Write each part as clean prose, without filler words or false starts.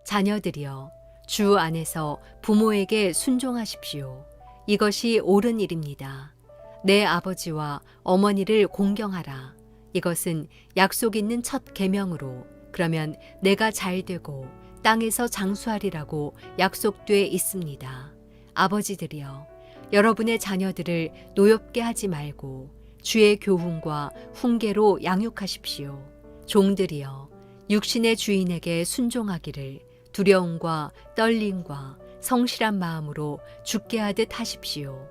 자녀들이여, 주 안에서 부모에게 순종하십시오. 이것이 옳은 일입니다. 내 아버지와 어머니를 공경하라. 이것은 약속 있는 첫 계명으로, 그러면 내가 잘 되고 땅에서 장수하리라고 약속돼 있습니다. 아버지들이여, 여러분의 자녀들을 노엽게 하지 말고 주의 교훈과 훈계로 양육하십시오. 종들이여, 육신의 주인에게 순종하기를 두려움과 떨림과 성실한 마음으로 죽게 하듯 하십시오.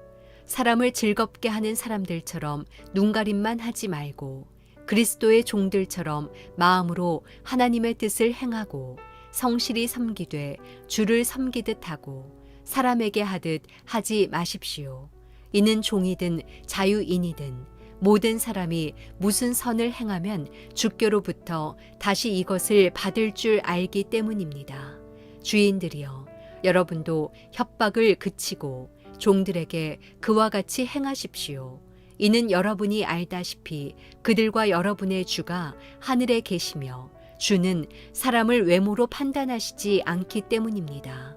사람을 즐겁게 하는 사람들처럼 눈가림만 하지 말고 그리스도의 종들처럼 마음으로 하나님의 뜻을 행하고 성실히 섬기되 주를 섬기듯 하고 사람에게 하듯 하지 마십시오. 이는 종이든 자유인이든 모든 사람이 무슨 선을 행하면 주께로부터 다시 이것을 받을 줄 알기 때문입니다. 주인들이여, 여러분도 협박을 그치고 종들에게 그와 같이 행하십시오. 이는 여러분이 알다시피 그들과 여러분의 주가 하늘에 계시며 주는 사람을 외모로 판단하시지 않기 때문입니다.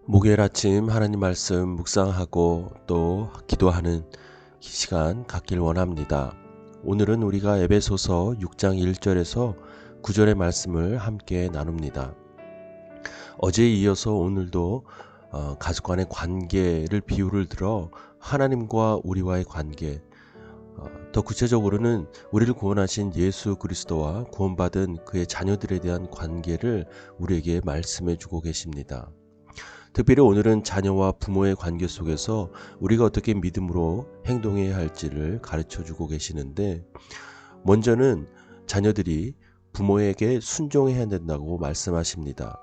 목요일 아침 하나님 말씀 묵상하고 또 기도하는 시간 갖길 원합니다. 오늘은 우리가 에베소서 6장 1절에서 9절의 말씀을 함께 나눕니다. 어제에 이어서 오늘도 가족 간의 관계를 비유를 들어 하나님과 우리와의 관계, 더 구체적으로는 우리를 구원하신 예수 그리스도와 구원받은 그의 자녀들에 대한 관계를 우리에게 말씀해 주고 계십니다. 특별히 오늘은 자녀와 부모의 관계 속에서 우리가 어떻게 믿음으로 행동해야 할지를 가르쳐 주고 계시는데, 먼저는 자녀들이 부모에게 순종해야 된다고 말씀하십니다.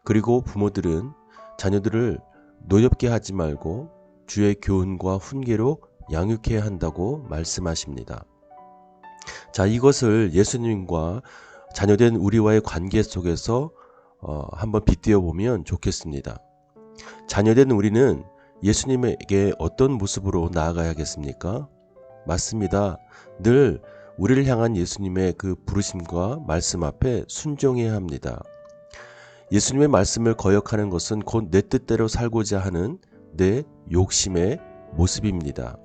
그리고 부모들은 자녀들을 노엽게 하지 말고 주의 교훈과 훈계로 양육해야 한다고 말씀하십니다. 자, 이것을 예수님과 자녀된 우리와의 관계 속에서 한번 빗대어 보면 좋겠습니다. 자녀된 우리는 예수님에게 어떤 모습으로 나아가야겠습니까? 맞습니다. 늘 우리를 향한 예수님의 그 부르심과 말씀 앞에 순종해야 합니다. 예수님의 말씀을 거역하는 것은 곧 내 뜻대로 살고자 하는 내 욕심의 모습입니다.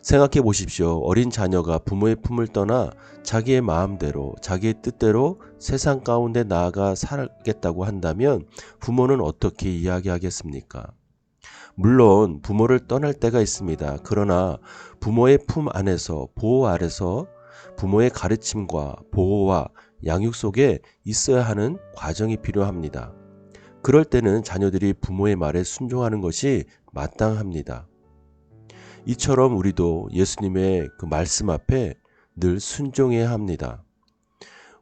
생각해 보십시오. 어린 자녀가 부모의 품을 떠나 자기의 마음대로, 자기의 뜻대로 세상 가운데 나아가 살겠다고 한다면 부모는 어떻게 이야기하겠습니까? 물론 부모를 떠날 때가 있습니다. 그러나 부모의 품 안에서, 보호 아래서 부모의 가르침과 보호와 양육 속에 있어야 하는 과정이 필요합니다. 그럴 때는 자녀들이 부모의 말에 순종하는 것이 마땅합니다. 이처럼 우리도 예수님의 그 말씀 앞에 늘 순종해야 합니다.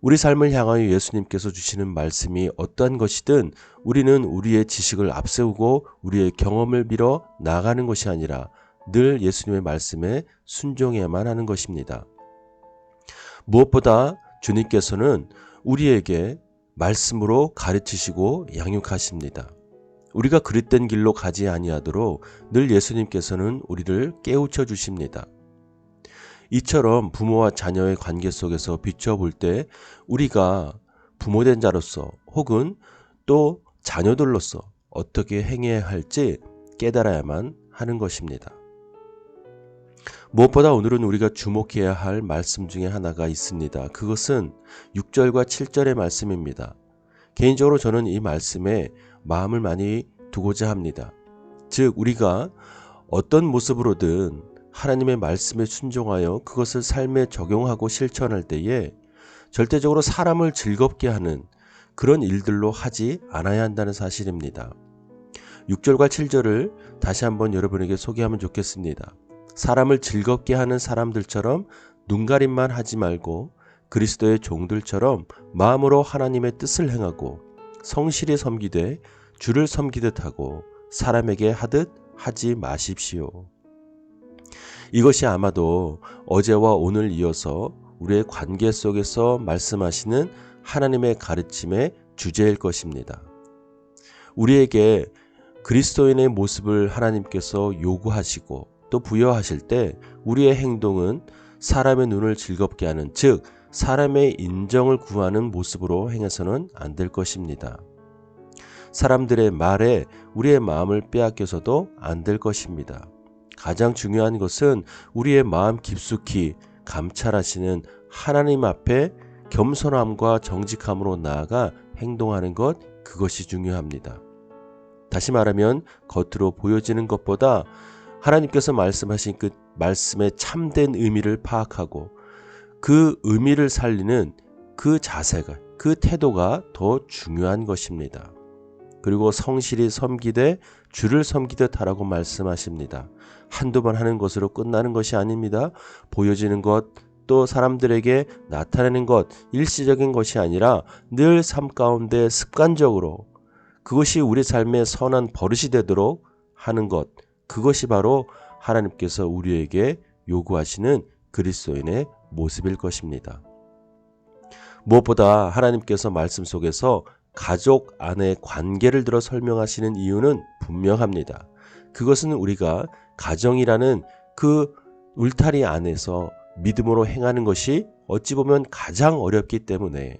우리 삶을 향하여 예수님께서 주시는 말씀이 어떠한 것이든 우리는 우리의 지식을 앞세우고 우리의 경험을 빌어 나아가는 것이 아니라 늘 예수님의 말씀에 순종해야만 하는 것입니다. 무엇보다 주님께서는 우리에게 말씀으로 가르치시고 양육하십니다. 우리가 그릇된 길로 가지 아니하도록 늘 예수님께서는 우리를 깨우쳐 주십니다. 이처럼 부모와 자녀의 관계 속에서 비춰볼 때 우리가 부모된 자로서 혹은 또 자녀들로서 어떻게 행해야 할지 깨달아야만 하는 것입니다. 무엇보다 오늘은 우리가 주목해야 할 말씀 중에 하나가 있습니다. 그것은 6절과 7절의 말씀입니다. 개인적으로 저는 이 말씀에 마음을 많이 두고자 합니다. 즉 우리가 어떤 모습으로든 하나님의 말씀에 순종하여 그것을 삶에 적용하고 실천할 때에 절대적으로 사람을 즐겁게 하는 그런 일들로 하지 않아야 한다는 사실입니다. 6절과 7절을 다시 한번 여러분에게 소개하면 좋겠습니다. 사람을 즐겁게 하는 사람들처럼 눈가림만 하지 말고 그리스도의 종들처럼 마음으로 하나님의 뜻을 행하고 성실히 섬기되 주를 섬기듯 하고 사람에게 하듯 하지 마십시오. 이것이 아마도 어제와 오늘 이어서 우리의 관계 속에서 말씀하시는 하나님의 가르침의 주제일 것입니다. 우리에게 그리스도인의 모습을 하나님께서 요구하시고 또 부여하실 때 우리의 행동은 사람의 눈을 즐겁게 하는, 즉 사람의 인정을 구하는 모습으로 행해서는 안 될 것입니다. 사람들의 말에 우리의 마음을 빼앗겨서도 안 될 것입니다. 가장 중요한 것은 우리의 마음 깊숙이 감찰하시는 하나님 앞에 겸손함과 정직함으로 나아가 행동하는 것, 그것이 중요합니다. 다시 말하면 겉으로 보여지는 것보다 하나님께서 말씀하신 그 말씀의 참된 의미를 파악하고 그 의미를 살리는 그 자세가, 그 태도가 더 중요한 것입니다. 그리고 성실히 섬기되 주를 섬기듯 하라고 말씀하십니다. 한두 번 하는 것으로 끝나는 것이 아닙니다. 보여지는 것, 또 사람들에게 나타내는 것, 일시적인 것이 아니라 늘 삶 가운데 습관적으로 그것이 우리 삶의 선한 버릇이 되도록 하는 것, 그것이 바로 하나님께서 우리에게 요구하시는 그리스도인의 모습일 것입니다. 무엇보다 하나님께서 말씀 속에서 가족 안의 관계를 들어 설명하시는 이유는 분명합니다. 그것은 우리가 가정이라는 그 울타리 안에서 믿음으로 행하는 것이 어찌 보면 가장 어렵기 때문에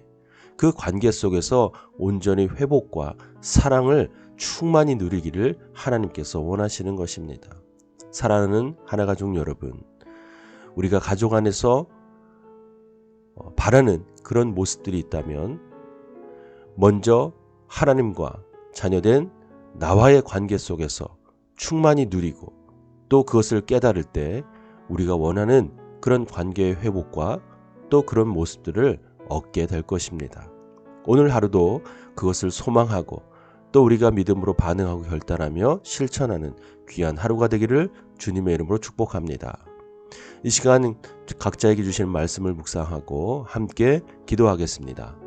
그 관계 속에서 온전히 회복과 사랑을 충만히 누리기를 하나님께서 원하시는 것입니다. 사랑하는 하나가족 여러분, 우리가 가족 안에서 바라는 그런 모습들이 있다면 먼저 하나님과 자녀된 나와의 관계 속에서 충만히 누리고 또 그것을 깨달을 때 우리가 원하는 그런 관계의 회복과 또 그런 모습들을 얻게 될 것입니다. 오늘 하루도 그것을 소망하고 또 우리가 믿음으로 반응하고 결단하며 실천하는 귀한 하루가 되기를 주님의 이름으로 축복합니다. 이 시간 각자에게 주시는 말씀을 묵상하고 함께 기도하겠습니다.